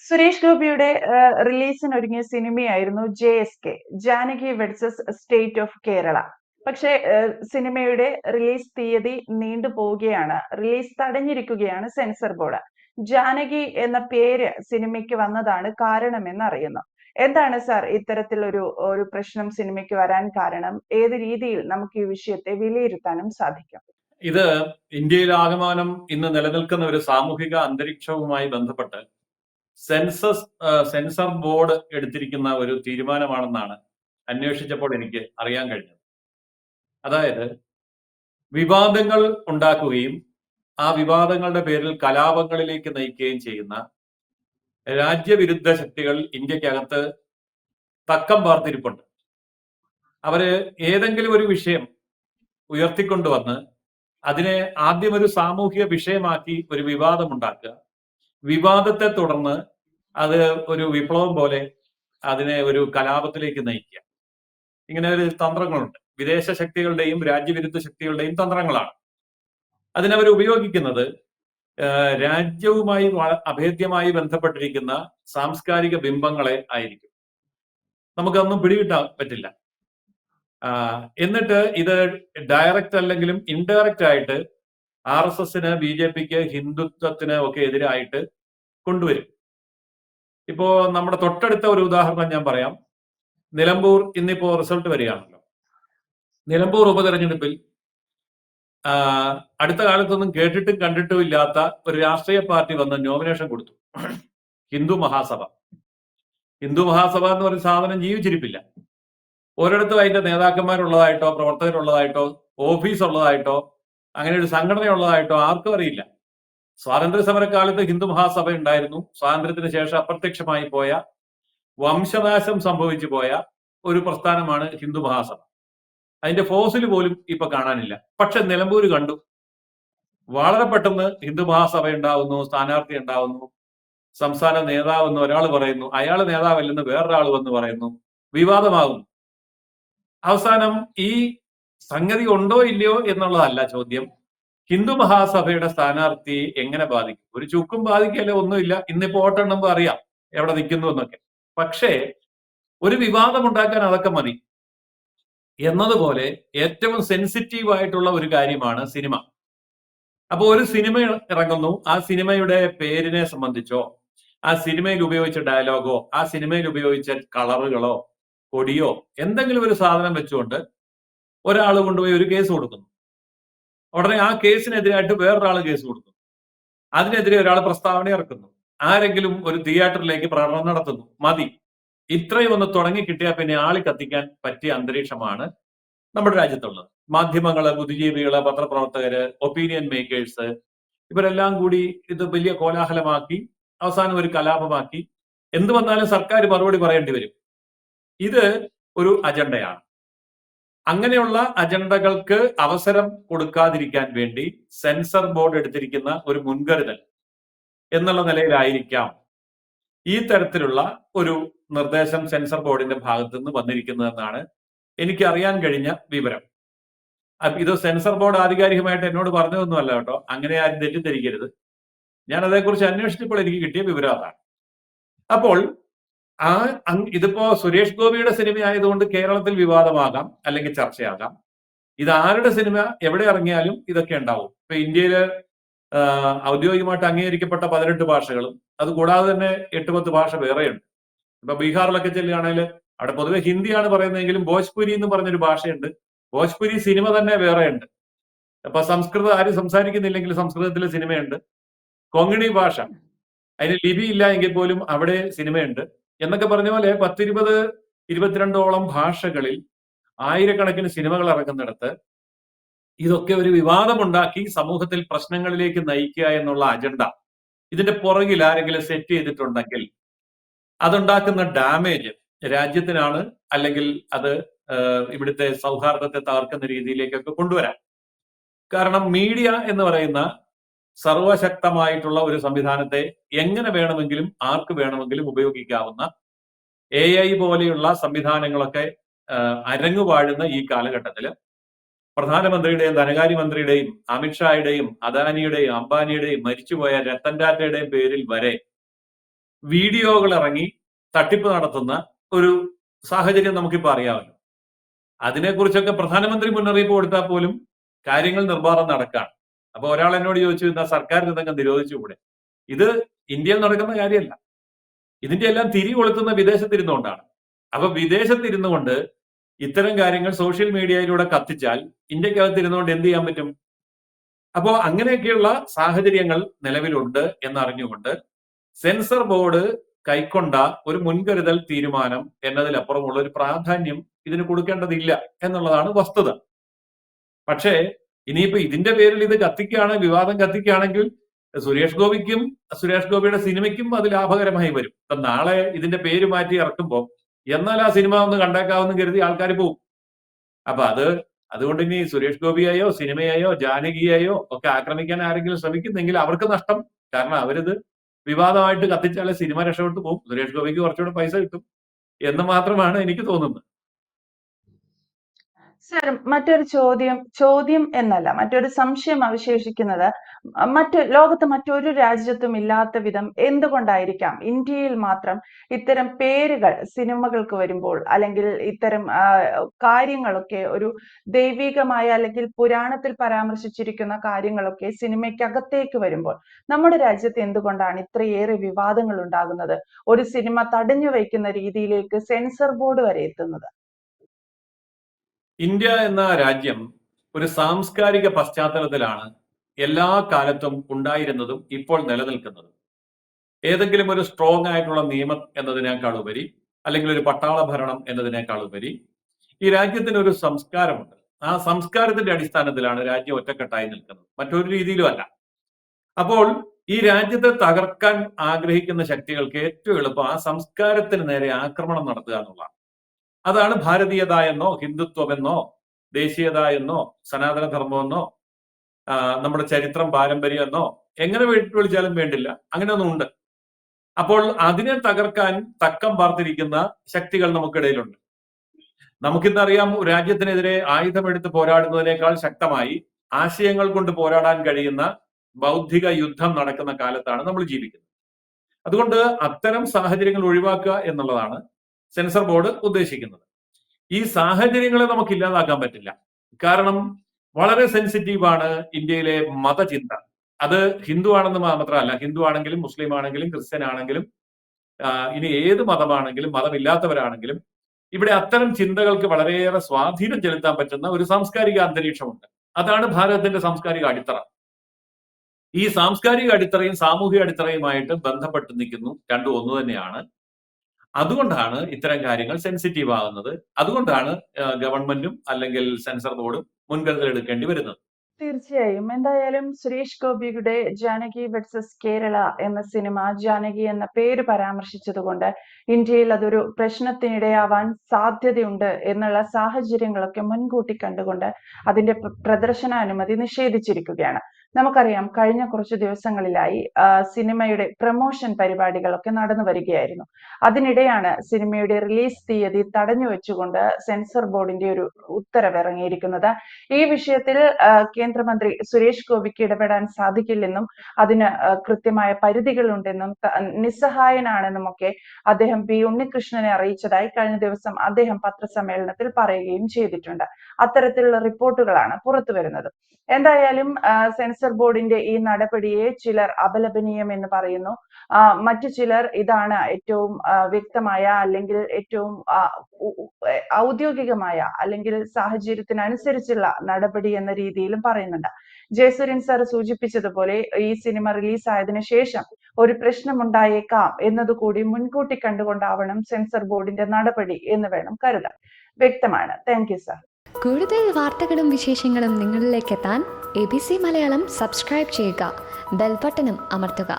സുരേഷ് ഗോപിയുടെ റിലീസിനൊരുങ്ങിയ സിനിമയായിരുന്നു JSK, Janaki versus State of Kerala. പക്ഷേ സിനിമയുടെ റിലീസ് തീയതി നീണ്ടുപോവുകയാണ്. റിലീസ് തടഞ്ഞിരിക്കുകയാണ് സെൻസർ ബോർഡ്. ജാനകി എന്ന പേര് സിനിമയ്ക്ക് വന്നതാണ് കാരണമെന്ന് അറിയുന്നു. എന്താണ് സാർ ഇത്തരത്തിൽ ഒരു പ്രശ്നം സിനിമയ്ക്ക് വരാൻ കാരണം? ഏത് രീതിയിൽ നമുക്ക് ഈ വിഷയത്തെ വിലയിരുത്താനും സാധിക്കും? ഇത് ഇന്ത്യയിൽ ആകമാനം ഇന്ന് നിലനിൽക്കുന്ന ഒരു സാമൂഹിക അന്തരീക്ഷവുമായി ബന്ധപ്പെട്ട് സെൻസർ ബോർഡ് എടുത്തിരിക്കുന്ന ഒരു തീരുമാനമാണെന്നാണ് അന്വേഷിച്ചപ്പോൾ എനിക്ക് അറിയാൻ കഴിഞ്ഞത്. അതായത് വിവാദങ്ങൾ ഉണ്ടാക്കുകയും ആ വിവാദങ്ങളുടെ പേരിൽ കലാപങ്ങളിലേക്ക് നയിക്കുകയും ചെയ്യുന്ന രാജ്യവിരുദ്ധ ശക്തികൾ ഇന്ത്യക്കകത്ത് തക്കം പാർത്തിരിപ്പുണ്ട്. അവര് ഏതെങ്കിലും ഒരു വിഷയം ഉയർത്തിക്കൊണ്ടുവന്ന് അതിനെ ആദ്യം ഒരു സാമൂഹിക വിഷയമാക്കി ഒരു വിവാദം ഉണ്ടാക്കുക, വിവാദത്തെ തുടർന്ന് അത് ഒരു വിപ്ലവം പോലെ അതിനെ ഒരു കലാപത്തിലേക്ക് നയിക്കുക. ഇങ്ങനെ ഒരു തന്ത്രങ്ങളുണ്ട്. വിദേശ ശക്തികളുടെയും രാജ്യവിരുദ്ധ ശക്തികളുടെയും തന്ത്രങ്ങളാണ്. അതിനവർ ഉപയോഗിക്കുന്നത് രാജ്യവുമായി അഭേദ്യമായി ബന്ധപ്പെട്ടിരിക്കുന്ന സാംസ്കാരിക ബിംബങ്ങളെ ആയിരിക്കും. നമുക്കൊന്നും പിടികിട്ടാൻ പറ്റില്ല. എന്നിട്ട് ഇത് ഡയറക്റ്റ് അല്ലെങ്കിലും ഇൻഡയറക്റ്റ് ആയിട്ട് RSSന്, BJPക്ക്, ഹിന്ദുത്വത്തിന് ഒക്കെ എതിരായിട്ട് കൊണ്ടുവരും. ഇപ്പോ നമ്മുടെ തൊട്ടടുത്ത ഒരു ഉദാഹരണം ഞാൻ പറയാം. നിലമ്പൂർ ഇന്നിപ്പോ റിസൾട്ട് വരികയാണല്ലോ. നിലമ്പൂർ ഉപതെരഞ്ഞെടുപ്പിൽ അടുത്ത കാലത്തൊന്നും കേട്ടിട്ടും കണ്ടിട്ടും ഇല്ലാത്ത ഒരു രാഷ്ട്രീയ പാർട്ടി വന്ന് നോമിനേഷൻ കൊടുത്തു. ഹിന്ദു മഹാസഭ. ഹിന്ദു മഹാസഭ എന്ന് പറയുന്ന സാധനം ജീവിച്ചിരിപ്പില്ല. ഒരിടത്തും അതിന്റെ നേതാക്കന്മാരുള്ളതായിട്ടോ പ്രവർത്തകരുള്ളതായിട്ടോ ഓഫീസ് ഉള്ളതായിട്ടോ അങ്ങനെ ഒരു സംഘടന ഉള്ളതായിട്ടോ ആർക്കും അറിയില്ല. സ്വാതന്ത്ര്യ സമരകാലത്ത് ഹിന്ദു മഹാസഭ ഉണ്ടായിരുന്നു. സ്വാതന്ത്ര്യത്തിന് ശേഷം അപ്രത്യക്ഷമായി പോയ, വംശനാശം സംഭവിച്ചു പോയ ഒരു പ്രസ്ഥാനമാണ് ഹിന്ദു മഹാസഭ. അതിന്റെ ഫോസിൽ പോലും ഇപ്പൊ കാണാനില്ല. പക്ഷെ നിലമ്പൂര് കണ്ടു. വളരെ പെട്ടെന്ന് ഹിന്ദു മഹാസഭ ഉണ്ടാവുന്നു, സ്ഥാനാർത്ഥി ഉണ്ടാവുന്നു, സംസ്ഥാന നേതാവെന്ന് ഒരാൾ പറയുന്നു, അയാൾ നേതാവല്ലെന്ന് വേറൊരാൾ വന്ന് പറയുന്നു, വിവാദമാകുന്നു. അവസാനം ഈ സംഗതി ഉണ്ടോ ഇല്ലയോ എന്നുള്ളതല്ല ചോദ്യം. ഹിന്ദു മഹാസഭയുടെ സ്ഥാനാർത്ഥി എങ്ങനെ ബാധിക്കും? ഒരു ചുക്കും ബാധിക്കല്ലേ, ഒന്നുമില്ല. ഇന്നിപ്പോ വോട്ടെണ്ണുമ്പോൾ അറിയാം എവിടെ നിൽക്കുന്നു എന്നൊക്കെ. പക്ഷേ ഒരു വിവാദം ഉണ്ടാക്കാൻ അതൊക്കെ മതി. എന്നതുപോലെ ഏറ്റവും സെൻസിറ്റീവ് ആയിട്ടുള്ള ഒരു കാര്യമാണ് സിനിമ. അപ്പൊ ഒരു സിനിമ ഇറങ്ങുന്നു, ആ സിനിമയുടെ പേരിനെ സംബന്ധിച്ചോ, ആ സിനിമയിൽ ഉപയോഗിച്ച ഡയലോഗോ, ആ സിനിമയിൽ ഉപയോഗിച്ച കളറുകളോ കൊടിയോ എന്തെങ്കിലും ഒരു സാധനം വെച്ചുകൊണ്ട് ഒരാൾ കൊണ്ടുപോയി ഒരു കേസ് കൊടുക്കുന്നു. ഉടനെ ആ കേസിനെതിരായിട്ട് വേറൊരാൾ കേസ് കൊടുക്കുന്നു. അതിനെതിരെ ഒരാൾ പ്രസ്താവന ഇറക്കുന്നു. ആരെങ്കിലും ഒരു തിയേറ്ററിലേക്ക് പ്രകടനം നടത്തുന്നു. മതി. ഇത്രയും ഒന്ന് തുടങ്ങി കിട്ടിയാൽ പിന്നെ ആളി കത്തിക്കാൻ പറ്റിയ അന്തരീക്ഷമാണ് നമ്മുടെ രാജ്യത്തുള്ളത്. മാധ്യമങ്ങള്, ബുദ്ധിജീവികള്, പത്രപ്രവർത്തകര്, ഒപ്പീനിയൻ മേക്കേഴ്സ്, ഇവരെല്ലാം കൂടി ഇത് വലിയ കോലാഹലമാക്കി അവസാനം ഒരു കലാപമാക്കി എന്ത് വന്നാലും സർക്കാർ മറുപടി പറയേണ്ടി വരും. ഇത് ഒരു അജണ്ടയാണ്. അങ്ങനെയുള്ള അജണ്ടകൾക്ക് അവസരം കൊടുക്കാതിരിക്കാൻ വേണ്ടി സെൻസർ ബോർഡ് എടുത്തിരിക്കുന്ന ഒരു മുൻകരുതൽ എന്നുള്ള നിലയിലായിരിക്കാം ഈ തരത്തിലുള്ള ഒരു നിർദ്ദേശം സെൻസർ ബോർഡിന്റെ ഭാഗത്തു നിന്ന് വന്നിരിക്കുന്നതെന്നാണ് എനിക്ക് അറിയാൻ കഴിഞ്ഞ വിവരം. ഇത് സെൻസർ ബോർഡ് ആധികാരികമായിട്ട് എന്നോട് പറഞ്ഞതൊന്നുമല്ല കേട്ടോ. അങ്ങനെ ആരും തെറ്റിദ്ധരിക്കരുത്. ഞാൻ അതേക്കുറിച്ച് അന്വേഷിച്ചപ്പോൾ എനിക്ക് കിട്ടിയ വിവരം അതാണ്. അപ്പോൾ ഇതിപ്പോ സുരേഷ് ഗോപിയുടെ സിനിമ ആയതുകൊണ്ട് കേരളത്തിൽ വിവാദമാകാം, അല്ലെങ്കിൽ ചർച്ചയാകാം. ഇത് ആരുടെ സിനിമ എവിടെ ഇറങ്ങിയാലും ഇതൊക്കെ ഉണ്ടാവും. ഇപ്പൊ ഇന്ത്യയില് ഔദ്യോഗികമായിട്ട് അംഗീകരിക്കപ്പെട്ട 18 ഭാഷകളും അതുകൂടാതെ തന്നെ 8-10 ഭാഷ വേറെയുണ്ട്. ഇപ്പൊ ബീഹാറിലൊക്കെ ചെല്ലുകയാണെങ്കിൽ അവിടെ പൊതുവെ ഹിന്ദിയാണ് പറയുന്നതെങ്കിലും ഭോജ്പുരി എന്ന് പറഞ്ഞൊരു ഭാഷയുണ്ട്. ഭോജ്പുരി സിനിമ തന്നെ വേറെയുണ്ട്. അപ്പൊ സംസ്കൃതം ആരും സംസാരിക്കുന്നില്ലെങ്കിൽ സംസ്കൃതത്തിലെ സിനിമയുണ്ട്. കൊങ്ങിണി ഭാഷ, അതിന് ലിപി ഇല്ല എങ്കിൽ പോലും അവിടെ സിനിമയുണ്ട്. എന്നൊക്കെ പറഞ്ഞ പോലെ 10-22 ഭാഷകളിൽ ആയിരക്കണക്കിന് സിനിമകൾ ഇറങ്ങുന്നിടത്ത് ഇതൊക്കെ ഒരു വിവാദമുണ്ടാക്കി സമൂഹത്തിൽ പ്രശ്നങ്ങളിലേക്ക് നയിക്കുക എന്നുള്ള അജണ്ട ഇതിന്റെ പുറകിൽ ആരെങ്കിലും സെറ്റ് ചെയ്തിട്ടുണ്ടെങ്കിൽ അതുണ്ടാക്കുന്ന ഡാമേജ് രാജ്യത്തിനാണ്, അല്ലെങ്കിൽ അത് ഇവിടുത്തെ സൗഹാർദ്ദത്തെ തകർക്കുന്ന രീതിയിലേക്കൊക്കെ കൊണ്ടുവരാം. കാരണം മീഡിയ എന്ന് പറയുന്ന സർവശക്തമായിട്ടുള്ള ഒരു സംവിധാനത്തെ എങ്ങനെ വേണമെങ്കിലും ആർക്ക് വേണമെങ്കിലും ഉപയോഗിക്കാവുന്ന AI പോലെയുള്ള സംവിധാനങ്ങളൊക്കെ അരങ്ങുവാഴുന്ന ഈ കാലഘട്ടത്തില് പ്രധാനമന്ത്രിയുടെയും ധനകാര്യമന്ത്രിയുടെയും അമിത്ഷായുടെയും അദാനിയുടെയും അംബാനിയുടെയും മരിച്ചുപോയ രത്തൻ ടാറ്റയുടെയും പേരിൽ വരെ വീഡിയോകൾ ഇറങ്ങി തട്ടിപ്പ് നടത്തുന്ന ഒരു സാഹചര്യം നമുക്കിപ്പോൾ അറിയാമല്ലോ. അതിനെക്കുറിച്ചൊക്കെ പ്രധാനമന്ത്രി മുന്നറിയിപ്പ് കൊടുത്താൽ പോലും കാര്യങ്ങൾ നിർബാധം നടക്കാണ്. അപ്പൊ ഒരാൾ എന്നോട് ചോദിച്ചു, എന്നാ സർക്കാർ ഇതൊക്കെ നിരോധിച്ചുകൂടെ? ഇത് ഇന്ത്യയിൽ നടക്കുന്ന കാര്യമല്ല. ഇതിന്റെ എല്ലാം തിരി കൊളുത്തുന്ന വിദേശത്തിരുന്നുകൊണ്ടാണ്. അപ്പൊ വിദേശത്തിരുന്നുകൊണ്ട് ഇത്തരം കാര്യങ്ങൾ സോഷ്യൽ മീഡിയയിലൂടെ കത്തിച്ചാൽ ഇന്ത്യക്കകത്തിരുന്നുകൊണ്ട് എന്ത് ചെയ്യാൻ പറ്റും? അപ്പോ അങ്ങനെയൊക്കെയുള്ള സാഹചര്യങ്ങൾ നിലവിലുണ്ട് എന്നറിഞ്ഞുകൊണ്ട് സെൻസർ ബോർഡ് കൈക്കൊണ്ട ഒരു മുൻകരുതൽ തീരുമാനം എന്നതിലപ്പുറമുള്ള ഒരു പ്രാധാന്യം ഇതിന് കൊടുക്കേണ്ടതില്ല എന്നുള്ളതാണ് വസ്തുത. പക്ഷേ ഇനിയിപ്പോ ഇതിന്റെ പേരിൽ ഇത് കത്തിക്കുകയാണ്, വിവാദം കത്തിക്കുകയാണെങ്കിൽ സുരേഷ് ഗോപിയുടെ സിനിമയ്ക്കും അത് ലാഭകരമായി വരും. ഇപ്പൊ നാളെ ഇതിന്റെ പേര് മാറ്റി ഇറക്കുമ്പോൾ എന്നാൽ ആ സിനിമ ഒന്ന് കണ്ടേക്കാവെന്ന് കരുതി ആൾക്കാർ പോകും. അപ്പൊ അതുകൊണ്ട് ഇനി സുരേഷ് ഗോപിയെയോ സിനിമയെയോ ജാനകിയെയോ ഒക്കെ ആക്രമിക്കാൻ ആരെങ്കിലും ശ്രമിക്കുന്നെങ്കിൽ അവർക്ക് നഷ്ടം. കാരണം അവരിത് വിവാദമായിട്ട് കത്തിച്ചാലേ സിനിമ രക്ഷപ്പെട്ടു പോകും, സുരേഷ് ഗോപിക്ക് കുറച്ചുകൂടെ പൈസ കിട്ടും എന്ന് മാത്രമാണ് എനിക്ക് തോന്നുന്നത്. സർ, മറ്റൊരു ചോദ്യം എന്നല്ല, മറ്റൊരു സംശയം അവശേഷിക്കുന്നത്, ലോകത്ത് മറ്റൊരു രാജ്യത്തും ഇല്ലാത്ത വിധം എന്തുകൊണ്ടായിരിക്കാം ഇന്ത്യയിൽ മാത്രം ഇത്തരം പേരുകൾ സിനിമകൾക്ക് വരുമ്പോൾ, അല്ലെങ്കിൽ ഇത്തരം കാര്യങ്ങളൊക്കെ ഒരു ദൈവികമായ അല്ലെങ്കിൽ പുരാണത്തിൽ പരാമർശിച്ചിരിക്കുന്ന കാര്യങ്ങളൊക്കെ സിനിമയ്ക്കകത്തേക്ക് വരുമ്പോൾ നമ്മുടെ രാജ്യത്ത് എന്തുകൊണ്ടാണ് ഇത്രയേറെ വിവാദങ്ങൾ ഉണ്ടാകുന്നത്, ഒരു സിനിമ തടഞ്ഞു വയ്ക്കുന്ന രീതിയിലേക്ക് സെൻസർ ബോർഡ് വരെ എത്തുന്നത്? ഇന്ത്യ എന്ന രാജ്യം ഒരു സാംസ്കാരിക പശ്ചാത്തലത്തിലാണ് എല്ലാ കാലത്തും ഉണ്ടായിരുന്നതും ഇപ്പോൾ നിലനിൽക്കുന്നതും. ഏതെങ്കിലും ഒരു സ്ട്രോങ് ആയിട്ടുള്ള നിയമം എന്നതിനേക്കാൾ ഉപരി, അല്ലെങ്കിൽ ഒരു പട്ടാള ഭരണം എന്നതിനേക്കാൾ ഉപരി ഈ രാജ്യത്തിന് ഒരു സംസ്കാരമുണ്ട്. ആ സംസ്കാരത്തിന്റെ അടിസ്ഥാനത്തിലാണ് രാജ്യം ഒറ്റക്കെട്ടായി നിൽക്കുന്നത്, മറ്റൊരു രീതിയിലും അല്ല. അപ്പോൾ ഈ രാജ്യത്തെ തകർക്കാൻ ആഗ്രഹിക്കുന്ന ശക്തികൾക്ക് ഏറ്റവും എളുപ്പം ആ സംസ്കാരത്തിന് നേരെ ആക്രമണം നടത്തുക എന്നുള്ളതാണ്. അതാണ് ഭാരതീയത എന്നോ ഹിന്ദുത്വമെന്നോ ദേശീയത എന്നോ സനാതനധർമ്മമെന്നോ നമ്മുടെ ചരിത്രം പാരമ്പര്യം എന്നോ എങ്ങനെ വിളിച്ചാലും വേണ്ടില്ല, അങ്ങനെയൊന്നും ഉണ്ട്. അപ്പോൾ അതിനെ തകർക്കാൻ തക്കം പാർത്തിരിക്കുന്ന ശക്തികൾ നമുക്കിടയിലുണ്ട്. നമുക്കിന്നറിയാം, രാജ്യത്തിനെതിരെ ആയുധമെടുത്ത് പോരാടുന്നതിനേക്കാൾ ശക്തമായി ആശയങ്ങൾ കൊണ്ട് പോരാടാൻ കഴിയുന്ന ബൗദ്ധിക യുദ്ധം നടക്കുന്ന കാലത്താണ് നമ്മൾ ജീവിക്കുന്നത്. അതുകൊണ്ട് അത്തരം സാഹചര്യങ്ങൾ ഒഴിവാക്കുക എന്നുള്ളതാണ് സെൻസർ ബോർഡ് ഉദ്ദേശിക്കുന്നത്. ഈ സാഹചര്യങ്ങളെ നമുക്ക് ഇല്ലാതാക്കാൻ പറ്റില്ല. കാരണം വളരെ സെൻസിറ്റീവാണ് ഇന്ത്യയിലെ മതചിന്ത. അത് ഹിന്ദു ആണെന്ന് മാത്രമല്ല, ഹിന്ദു ആണെങ്കിലും മുസ്ലിം ആണെങ്കിലും ക്രിസ്ത്യൻ ആണെങ്കിലും ഇനി ഏത് മതമാണെങ്കിലും മതമില്ലാത്തവരാണെങ്കിലും ഇവിടെ അത്തരം ചിന്തകൾക്ക് വളരെയേറെ സ്വാധീനം ചെലുത്താൻ പറ്റുന്ന ഒരു സാംസ്കാരിക അന്തരീക്ഷമുണ്ട്. അതാണ് ഭാരതത്തിന്റെ സാംസ്കാരിക അടിത്തറ. ഈ സാംസ്കാരിക അടിത്തറയും സാമൂഹിക അടിത്തറയുമായിട്ട് ബന്ധപ്പെട്ട് നിൽക്കുന്നു, രണ്ടും ഒന്ന് തന്നെയാണ്. അതുകൊണ്ടാണ് ഇത്തരം കാര്യങ്ങൾ സെൻസിറ്റീവ് ആകുന്നത്. അതുകൊണ്ടാണ് ഗവൺമെന്റും അല്ലെങ്കിൽ സെൻസർ ബോർഡും മുൻകരുതൽ എടുക്കേണ്ടി വരുന്നത്. തീർച്ചയായും. എന്തായാലും സുരേഷ് ഗോപിയുടെ ജാനകി വെർസസ് കേരള എന്ന സിനിമ ജാനകി എന്ന പേര് പരാമർശിച്ചതുകൊണ്ട് ഇന്ത്യയിൽ അതൊരു പ്രശ്നത്തിനിടയാവാൻ സാധ്യതയുണ്ട് എന്നുള്ള സാഹചര്യങ്ങളൊക്കെ മുൻകൂട്ടി കണ്ടുകൊണ്ട് അതിന്റെ പ്രദർശനാനുമതി നിഷേധിച്ചിരിക്കുകയാണ്. നമുക്കറിയാം, കഴിഞ്ഞ കുറച്ചു ദിവസങ്ങളിലായി സിനിമയുടെ പ്രമോഷൻ പരിപാടികളൊക്കെ നടന്നു വരികയായിരുന്നു. അതിനിടെയാണ് സിനിമയുടെ റിലീസ് തീയതി തടഞ്ഞു വെച്ചുകൊണ്ട് സെൻസർ ബോർഡിന്റെ ഒരു ഉത്തരവ് ഇറങ്ങിയിരിക്കുന്നത്. ഈ വിഷയത്തിൽ കേന്ദ്രമന്ത്രി സുരേഷ് ഗോപിക്ക് ഇടപെടാൻ സാധിക്കില്ലെന്നും അതിന് കൃത്യമായ പരിധികളുണ്ടെന്നും നിസ്സഹായനാണെന്നുമൊക്കെ അദ്ദേഹം പി ഉണ്ണികൃഷ്ണനെ അറിയിച്ചതായി കഴിഞ്ഞ ദിവസം അദ്ദേഹം പത്രസമ്മേളനത്തിൽ പറയുകയും ചെയ്തിട്ടുണ്ട്. അത്തരത്തിലുള്ള റിപ്പോർട്ടുകളാണ് പുറത്തു വരുന്നത്. എന്തായാലും സെൻസർ ബോർഡിന്റെ ഈ നടപടിയെ ചിലർ അപലപനീയം എന്ന് പറയുന്നു. മറ്റു ചിലർ ഇതാണ് ഏറ്റവും വ്യക്തമായ അല്ലെങ്കിൽ ഏറ്റവും ഔദ്യോഗികമായ അല്ലെങ്കിൽ സാഹചര്യത്തിനനുസരിച്ചുള്ള നടപടി എന്ന രീതിയിലും പറയുന്നുണ്ട്. ജയസൂര്യൻ സാർ സൂചിപ്പിച്ചതുപോലെ ഈ സിനിമ റിലീസ് ആയതിനു ശേഷം ഒരു പ്രശ്നമുണ്ടായേക്കാം എന്നതുകൂടി മുൻകൂട്ടി കണ്ടുകൊണ്ടാവണം സെൻസർ ബോർഡിന്റെ നടപടി എന്ന് വേണം കരുതാൻ. വ്യക്തമാണ്. Thank you sir. കൂടുതൽ വാർത്തകളും വിശേഷങ്ങളും നിങ്ങളിലേക്ക് എത്താൻ ABC മലയാളം സബ്സ്ക്രൈബ് ചെയ്യുക, ബെൽ ബട്ടണും അമർത്തുക.